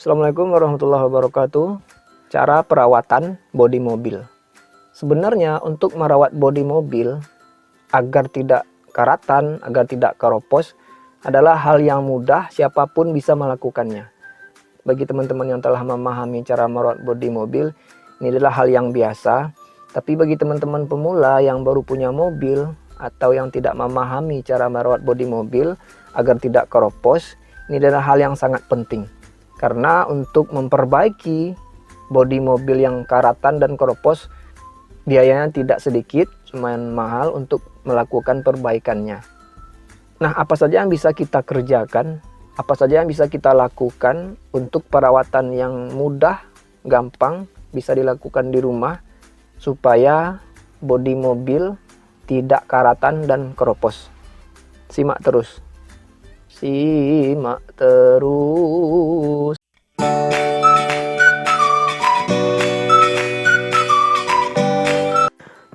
Assalamualaikum warahmatullahi wabarakatuh. Cara perawatan bodi mobil. Sebenarnya untuk merawat bodi mobil agar tidak karatan, agar tidak keropos adalah hal yang mudah, siapapun bisa melakukannya. Bagi teman-teman yang telah memahami cara merawat bodi mobil, ini adalah hal yang biasa. Tapi bagi teman-teman pemula yang baru punya mobil atau yang tidak memahami cara merawat bodi mobil agar tidak keropos, ini adalah hal yang sangat penting. Karena untuk memperbaiki bodi mobil yang karatan dan keropos, biayanya tidak sedikit, lumayan mahal untuk melakukan perbaikannya. Nah, apa saja yang bisa kita kerjakan, apa saja yang bisa kita lakukan untuk perawatan yang mudah, gampang, bisa dilakukan di rumah, supaya bodi mobil tidak karatan dan keropos. Simak terus. Simak terus.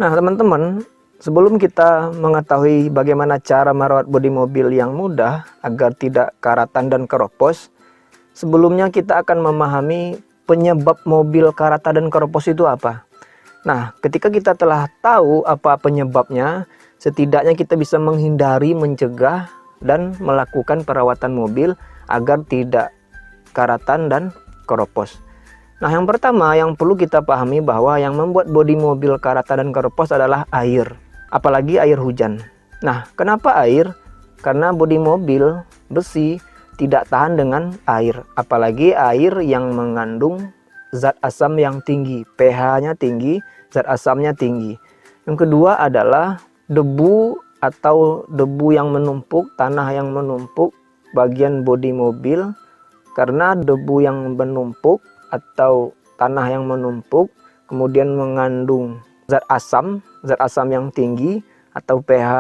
Nah, teman-teman, sebelum kita mengetahui bagaimana cara merawat bodi mobil yang mudah agar tidak karatan dan keropos, sebelumnya kita akan memahami penyebab mobil karatan dan keropos itu apa. Nah, ketika kita telah tahu apa penyebabnya, setidaknya kita bisa menghindari, mencegah, dan melakukan perawatan mobil agar tidak karatan dan keropos. Nah, yang pertama yang perlu kita pahami bahwa yang membuat bodi mobil karatan dan keropos adalah air, apalagi air hujan. Nah, kenapa air? Karena bodi mobil besi tidak tahan dengan air, apalagi air yang mengandung zat asam yang tinggi, pH-nya tinggi, zat asamnya tinggi. Yang kedua adalah debu atau debu yang menumpuk, tanah yang menumpuk bagian bodi mobil. Karena debu yang menumpuk atau tanah yang menumpuk kemudian mengandung zat asam yang tinggi, atau pH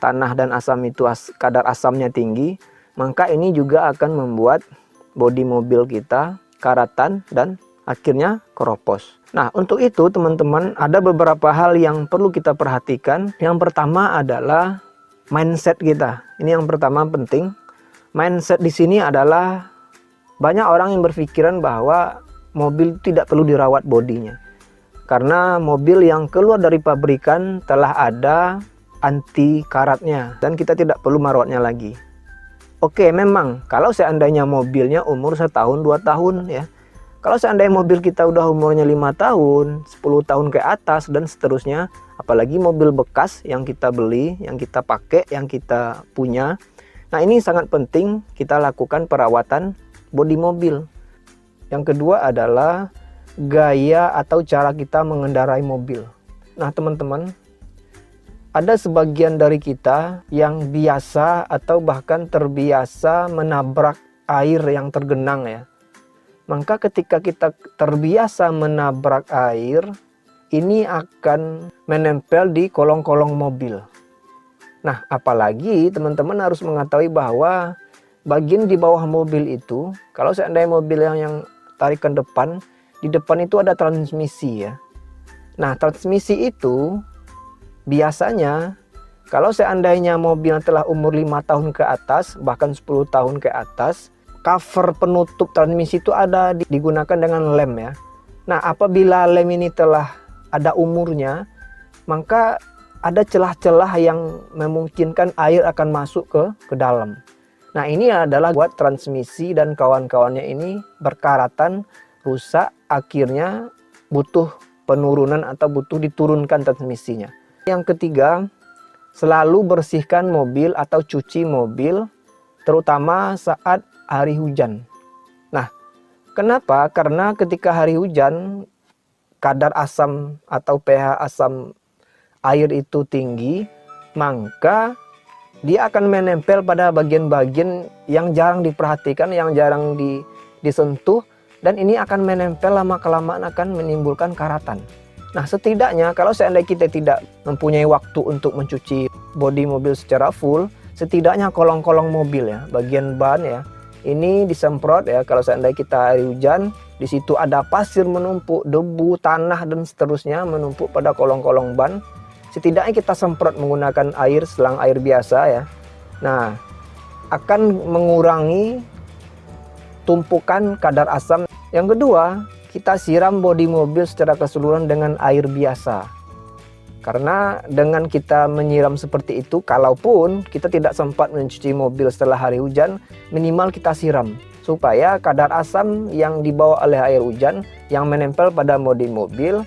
tanah dan asam itu kadar asamnya tinggi, maka ini juga akan membuat bodi mobil kita karatan dan akhirnya keropos. Nah, untuk itu teman-teman ada beberapa hal yang perlu kita perhatikan. Yang pertama adalah mindset kita. Ini yang pertama penting. Mindset di sini adalah banyak orang yang berpikiran bahwa mobil tidak perlu dirawat bodinya. Karena mobil yang keluar dari pabrikan telah ada anti karatnya dan kita tidak perlu merawatnya lagi. Oke, memang kalau seandainya mobilnya umur 1 tahun 2 tahun ya. Kalau seandainya mobil kita udah umurnya 5 tahun, 10 tahun ke atas dan seterusnya, apalagi mobil bekas yang kita beli, yang kita pakai, yang kita punya. Nah, ini sangat penting kita lakukan perawatan bodi mobil. Yang kedua adalah gaya atau cara kita mengendarai mobil. Nah, teman-teman, ada sebagian dari kita yang biasa atau bahkan terbiasa menabrak air yang tergenang ya. Maka ketika kita terbiasa menabrak air, ini akan menempel di kolong-kolong mobil. Nah, apalagi teman-teman harus mengetahui bahwa bagian di bawah mobil itu, kalau seandainya mobil yang tarikan depan, di depan itu ada transmisi ya. Nah, transmisi itu biasanya kalau seandainya mobil yang telah umur 5 tahun ke atas, bahkan 10 tahun ke atas, cover penutup transmisi itu ada digunakan dengan lem ya. Nah, apabila lem ini telah ada umurnya, maka ada celah-celah yang memungkinkan air akan masuk ke dalam. Nah, ini adalah buat transmisi dan kawan-kawannya ini berkaratan, rusak, akhirnya butuh penurunan atau butuh diturunkan transmisinya. Yang ketiga, selalu bersihkan mobil atau cuci mobil, terutama saat hari hujan. Nah, kenapa? Karena ketika hari hujan, kadar asam atau pH asam air itu tinggi, maka dia akan menempel pada bagian-bagian yang jarang diperhatikan, yang jarang disentuh, dan ini akan menempel lama-kelamaan akan menimbulkan karatan. Nah, setidaknya kalau seandainya kita tidak mempunyai waktu untuk mencuci bodi mobil secara full, setidaknya kolong-kolong mobil ya, bagian ban ya, ini disemprot ya. Kalau seandainya kita hari hujan, di situ ada pasir menumpuk, debu, tanah dan seterusnya menumpuk pada kolong-kolong ban. Setidaknya kita semprot menggunakan air, selang air biasa ya. Nah, akan mengurangi tumpukan kadar asam. Yang kedua, kita siram bodi mobil secara keseluruhan dengan air biasa. Karena dengan kita menyiram seperti itu, kalaupun kita tidak sempat mencuci mobil setelah hari hujan, minimal kita siram. Supaya kadar asam yang dibawa oleh air hujan yang menempel pada bodi mobil,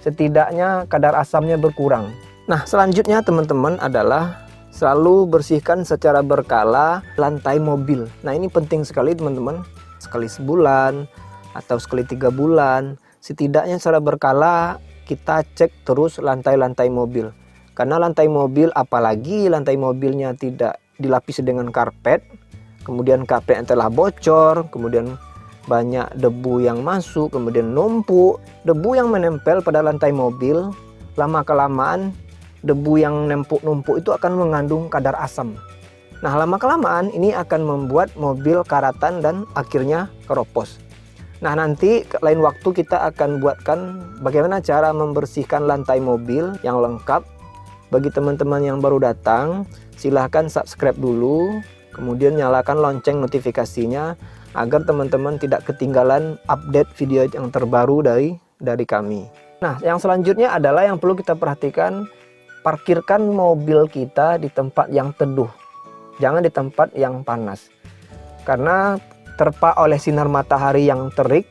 setidaknya kadar asamnya berkurang. Nah, selanjutnya teman-teman adalah selalu bersihkan secara berkala lantai mobil. Nah, ini penting sekali teman-teman. Sekali sebulan atau sekali 3 bulan, setidaknya secara berkala kita cek terus lantai-lantai mobil. Karena lantai mobil, apalagi lantai mobilnya tidak dilapisi dengan karpet, kemudian karpet yang telah bocor, kemudian banyak debu yang masuk, kemudian numpuk. Debu yang menempel pada lantai mobil, lama-kelamaan debu yang numpuk itu akan mengandung kadar asam. Nah, lama-kelamaan ini akan membuat mobil karatan dan akhirnya keropos. Nah, nanti lain waktu kita akan buatkan bagaimana cara membersihkan lantai mobil yang lengkap. Bagi teman-teman yang baru datang, silahkan subscribe dulu, kemudian nyalakan lonceng notifikasinya agar teman-teman tidak ketinggalan update video yang terbaru dari kami. Nah, yang selanjutnya adalah yang perlu kita perhatikan, parkirkan mobil kita di tempat yang teduh, jangan di tempat yang panas. Karena terpa oleh sinar matahari yang terik,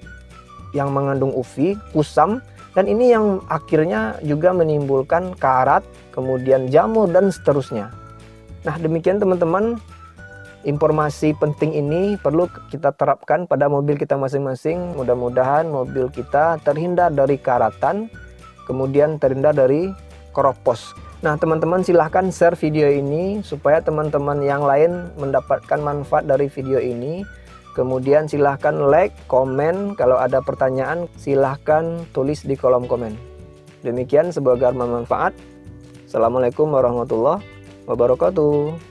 yang mengandung UV, kusam, dan ini yang akhirnya juga menimbulkan karat, kemudian jamur, dan seterusnya. Nah, demikian teman-teman, informasi penting ini perlu kita terapkan pada mobil kita masing-masing. Mudah-mudahan mobil kita terhindar dari karatan, kemudian terhindar dari keropos. Nah, teman-teman silahkan share video ini supaya teman-teman yang lain mendapatkan manfaat dari video ini. Kemudian silahkan like, komen, kalau ada pertanyaan silahkan tulis di kolom komen. Demikian, semoga bermanfaat. Assalamualaikum warahmatullahi wabarakatuh.